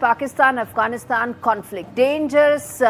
Pakistan-Afghanistan conflict. Dangerous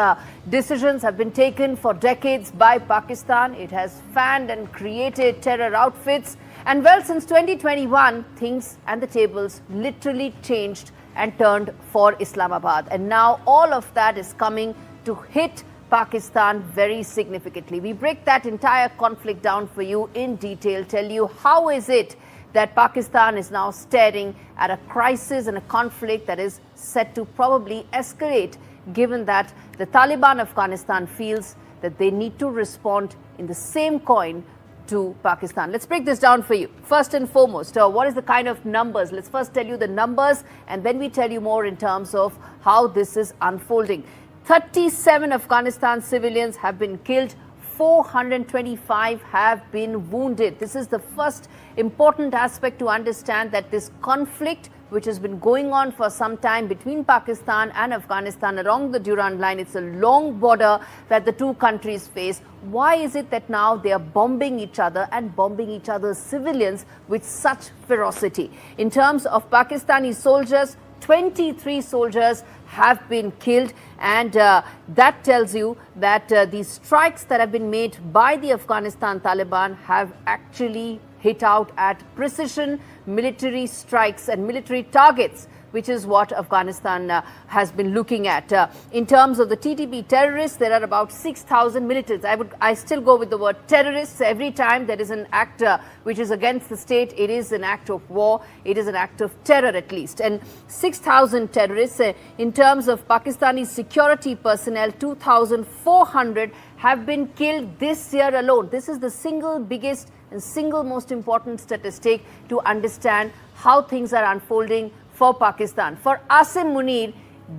decisions have been taken for decades by Pakistan. It has fanned and created terror outfits. And well, since 2021, things and the tables literally changed and turned for Islamabad. And now all of that is coming to hit Pakistan very significantly. We break that entire conflict down for you in detail, tell you how is it that Pakistan is now staring at a crisis and a conflict that is set to probably escalate, given that the Taliban Afghanistan feels that they need to respond in the same coin to Pakistan. Let's break this down for you. First and foremost, what is the kind of numbers? Let's first tell you the numbers and then we tell you more in terms of how this is unfolding. 37 Afghanistan civilians have been killed. 425 have been wounded. This is the first important aspect to understand, that this conflict, which has been going on for some time between Pakistan and Afghanistan along the Durand line, it's a long border that the two countries face. Why is it that now they are bombing each other and bombing each other's civilians with such ferocity? In terms of Pakistani soldiers, 23 soldiers have been killed, and that tells you that these strikes that have been made by the Afghanistan Taliban have actually hit out at precision military strikes and military targets, which is what Afghanistan has been looking at. In terms of the TTP terrorists, there are about 6,000 militants. I still go with the word terrorists. Every time there is an act which is against the state, it is an act of war. It is an act of terror at least. And 6,000 terrorists. In terms of Pakistani security personnel, 2,400 have been killed this year alone. This is the single biggest and single most important statistic to understand how things are unfolding for Pakistan. For Asim Munir,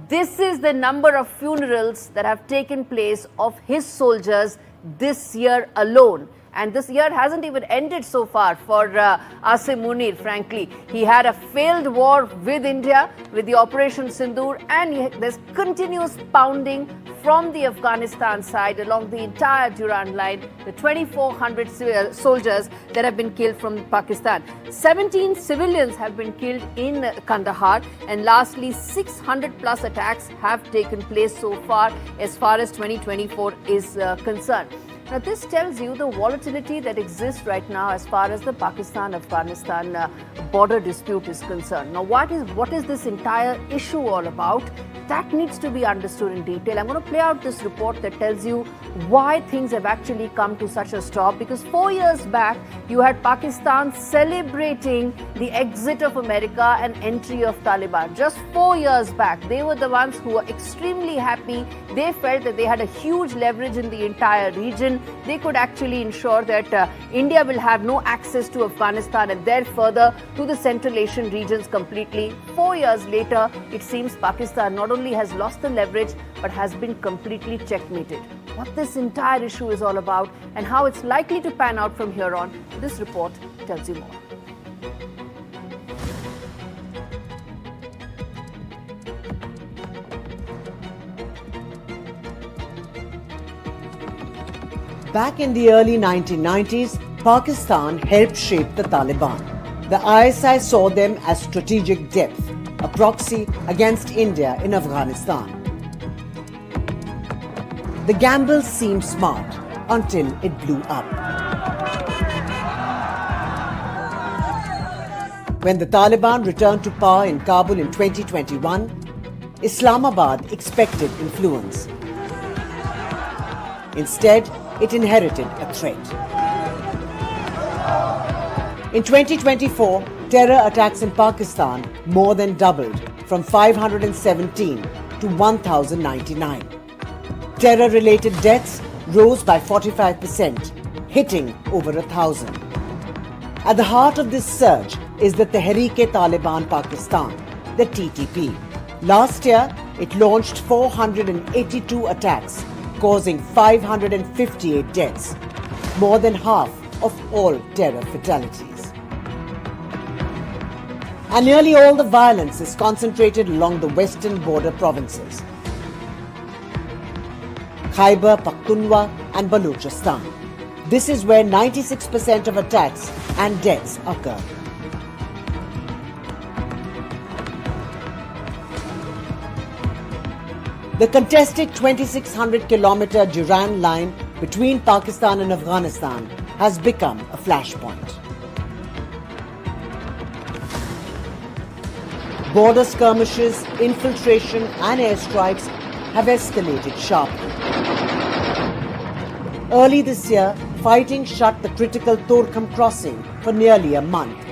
this is the number of funerals that have taken place of his soldiers this year alone. And this year hasn't even ended so far for Asim Munir, frankly. He had a failed war with India, with the Operation Sindoor, and there's continuous pounding from the Afghanistan side along the entire Durand line, the 2,400 soldiers that have been killed from Pakistan. 17 civilians have been killed in Kandahar, and lastly, 600 plus attacks have taken place so far as 2024 is concerned. Now, this tells you the volatility that exists right now as far as the Pakistan-Afghanistan border dispute is concerned. Now, what is this entire issue all about? That needs to be understood in detail. I'm going to play out this report that tells you why things have actually come to such a stop. Because 4 years back, you had Pakistan celebrating the exit of America and entry of Taliban. Just 4 years back, they were the ones who were extremely happy. They felt that they had a huge leverage in the entire region. They could actually ensure that India will have no access to Afghanistan and there further to the Central Asian regions completely. 4 years later, it seems Pakistan not only has lost the leverage but has been completely checkmated. What this entire issue is all about and how it's likely to pan out from here on, this report tells you more. Back in the early 1990s, Pakistan helped shape the Taliban. The ISI saw them as strategic depth, a proxy against India in Afghanistan. The gamble seemed smart until it blew up. When the Taliban returned to power in Kabul in 2021, Islamabad expected influence. Instead, it inherited a threat. In 2024, terror attacks in Pakistan more than doubled from 517 to 1,099. Terror-related deaths rose by 45%, hitting over 1,000. At the heart of this surge is the Tehreek-e-Taliban Pakistan, the TTP. Last year, it launched 482 attacks, causing 558 deaths, more than half of all terror fatalities. And nearly all the violence is concentrated along the western border provinces, Khyber Pakhtunkhwa and Balochistan. This is where 96% of attacks and deaths occur. The contested 2,600-kilometer Durand line between Pakistan and Afghanistan has become a flashpoint. Border skirmishes, infiltration and airstrikes have escalated sharply. Early this year, fighting shut the critical Torkham crossing for nearly a month.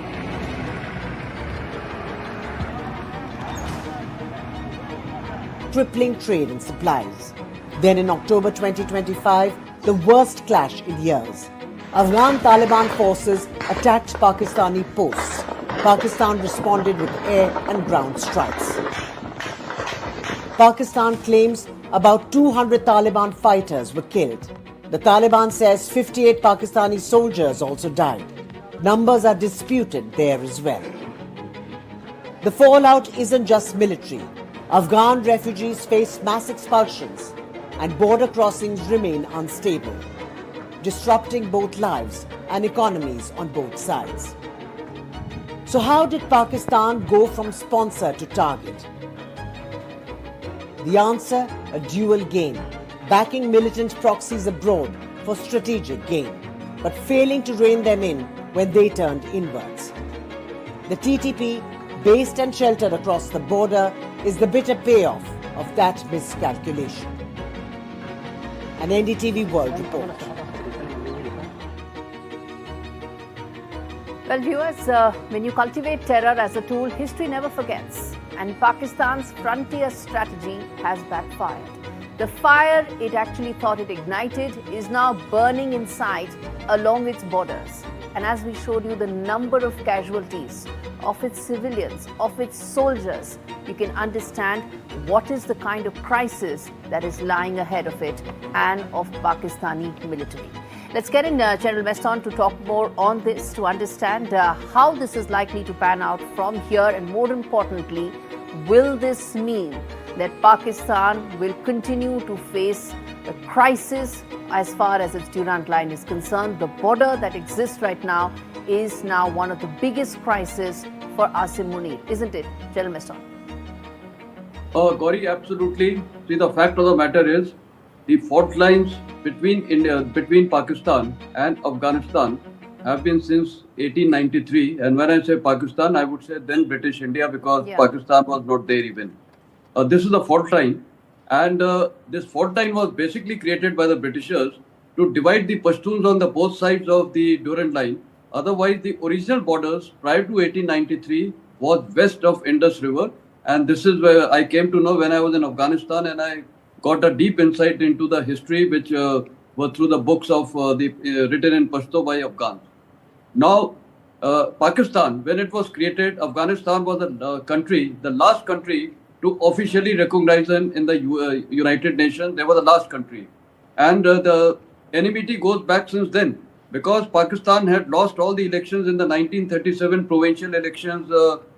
Crippling trade and supplies. Then in October 2025, the worst clash in years. Afghan-Taliban forces attacked Pakistani posts. Pakistan responded with air and ground strikes. Pakistan claims about 200 Taliban fighters were killed. The Taliban says 58 Pakistani soldiers also died. Numbers are disputed there as well. The fallout isn't just military. Afghan refugees face mass expulsions and border crossings remain unstable, disrupting both lives and economies on both sides. So how did Pakistan go from sponsor to target? The answer, a dual game, backing militant proxies abroad for strategic gain, but failing to rein them in when they turned inwards. The TTP, based and sheltered across the border, is the bitter payoff of that miscalculation. An NDTV World Report. Well, viewers, when you cultivate terror as a tool, history never forgets. And Pakistan's frontier strategy has backfired. The fire it actually thought it ignited is now burning inside along its borders. And as we showed you the number of casualties of its civilians, of its soldiers, you can understand what is the kind of crisis that is lying ahead of it and of Pakistani military. Let's get in General Meston to talk more on this, to understand how this is likely to pan out from here, and more importantly, will this mean that Pakistan will continue to face a crisis as far as its Durand line is concerned? The border that exists right now is now one of the biggest crises for Asim Munir, isn't it, General Meston? Gauri, absolutely. See, the fact of the matter is, the fault lines between Pakistan and Afghanistan have been since 1893. And when I say Pakistan, I would say then British India, because Pakistan was not there even. This is the fault line. And this fault line was basically created by the Britishers to divide the Pashtuns on the both sides of the Durand line. Otherwise, the original borders prior to 1893 was west of Indus River. And this is where I came to know when I was in Afghanistan, and I got a deep insight into the history which were through the books of written in Pashto by Afghans. Now, Pakistan, when it was created, Afghanistan was a country, the last country to officially recognize them in the United Nations. They were the last country. And the enmity goes back since then, because Pakistan had lost all the elections in the 1937 provincial elections.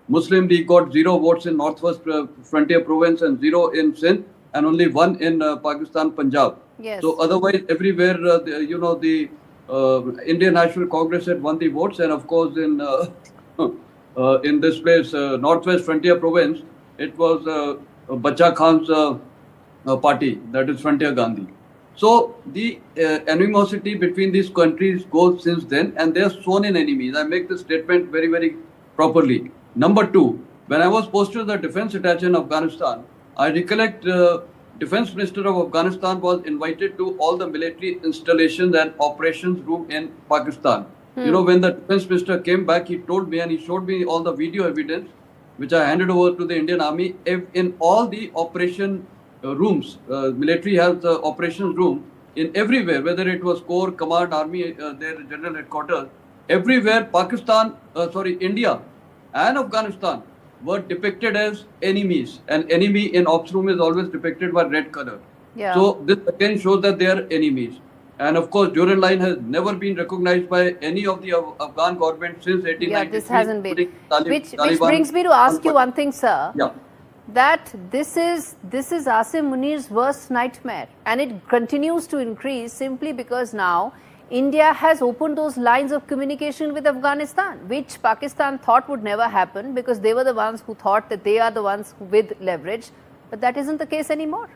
Muslim League got 0 votes in Northwest Frontier Province and 0 in Sindh, and only 1 in Pakistan, Punjab. Yes. So otherwise, everywhere, the Indian National Congress had won the votes, and of course, in this place, Northwest Frontier Province, it was Bacha Khan's party, that is Frontier Gandhi. So the animosity between these countries goes since then, and they are sworn in enemies. I make this statement very, very properly. Number 2, when I was posted as the defense attaché in Afghanistan, I recollect Defense Minister of Afghanistan was invited to all the military installations and operations room in Pakistan. You know, when the Defense Minister came back, he told me and he showed me all the video evidence, which I handed over to the Indian Army. In all the operation rooms, military has the operations room in everywhere, whether it was Corps, Command, Army, their general headquarters, everywhere India and Afghanistan were depicted as enemies. An enemy in ops room is always depicted by red color. Yeah. So this again shows that they are enemies. And of course, Durand line has never been recognized by any of the Afghan government since 1893. Yeah, this hasn't been. Which Taliban brings me to ask you one thing, sir. Yeah. That this is Asim Munir's worst nightmare, and it continues to increase simply because now India has opened those lines of communication with Afghanistan, which Pakistan thought would never happen because they were the ones who thought that they are the ones with leverage, but that isn't the case anymore.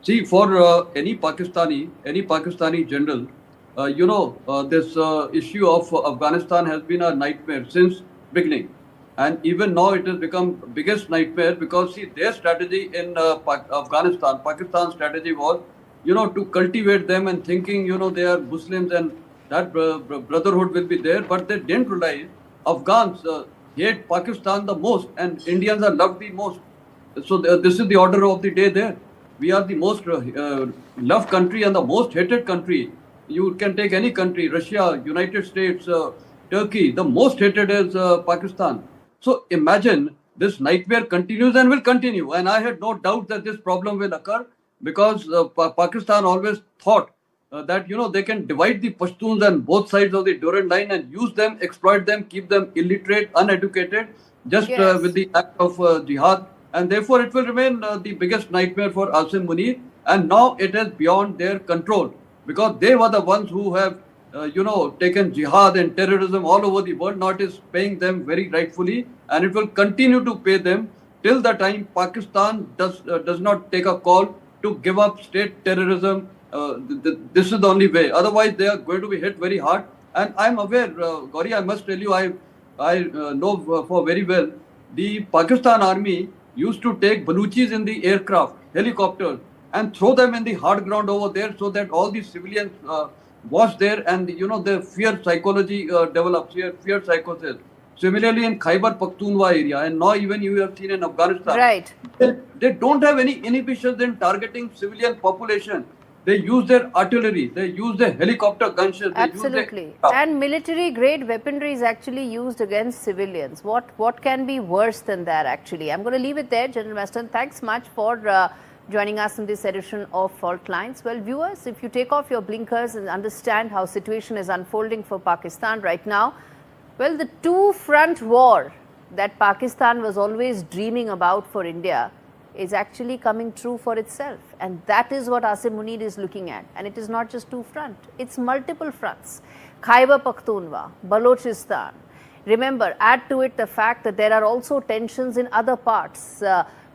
See, for any Pakistani general, this issue of Afghanistan has been a nightmare since beginning, and even now it has become biggest nightmare because see their strategy in Afghanistan, Pakistan's strategy was, to cultivate them and thinking, they are Muslims and that brotherhood will be there, but they didn't realize Afghans hate Pakistan the most and Indians are loved the most. So this is the order of the day there. We are the most loved country and the most hated country. You can take any country, Russia, United States, Turkey. The most hated is Pakistan. So imagine this nightmare continues and will continue. And I had no doubt that this problem will occur because Pakistan always thought that they can divide the Pashtuns on both sides of the Durand line and use them, exploit them, keep them illiterate, uneducated, just Yes. with the act of jihad, and therefore it will remain the biggest nightmare for Asim Munir. And now it is beyond their control because they were the ones who have taken jihad and terrorism all over the world. Now it is paying them very rightfully, and it will continue to pay them till the time Pakistan does not take a call to give up state terrorism. This is the only way. Otherwise, they are going to be hit very hard. And I'm aware, Gauri, I must tell you, I know for very well, the Pakistan army used to take Baluchis in the aircraft, helicopters, and throw them in the hard ground over there so that all the civilians was there and, the fear psychology develops here, fear psychosis. Similarly, in Khyber Pakhtunkhwa area, and now even you have seen in Afghanistan, Right. they don't have any inhibitions in targeting civilian population. They use their artillery, they use their helicopter gunships. Absolutely. And military grade weaponry is actually used against civilians. What can be worse than that actually? I'm going to leave it there, General Weston. Thanks much for joining us in this edition of Fault Lines. Well, viewers, if you take off your blinkers and understand how situation is unfolding for Pakistan right now, well, the two-front war that Pakistan was always dreaming about for India is actually coming true for itself. And that is what Asim Munir is looking at. And it is not just two front, it's multiple fronts. Khyber Pakhtunkhwa, Balochistan. Remember, add to it the fact that there are also tensions in other parts.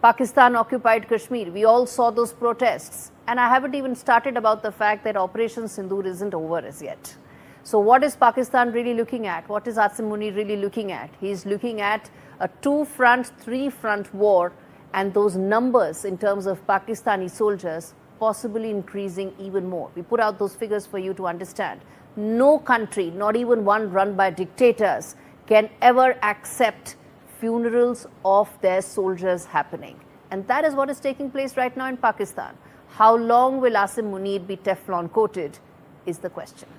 Pakistan occupied Kashmir, we all saw those protests. And I haven't even started about the fact that Operation Sindoor isn't over as yet. So what is Pakistan really looking at? What is Asim Munir really looking at? He's looking at a two-front, three-front war, and those numbers in terms of Pakistani soldiers possibly increasing even more. We put out those figures for you to understand. No country, not even one run by dictators, can ever accept funerals of their soldiers happening. And that is what is taking place right now in Pakistan. How long will Asim Munir be Teflon coated is the question.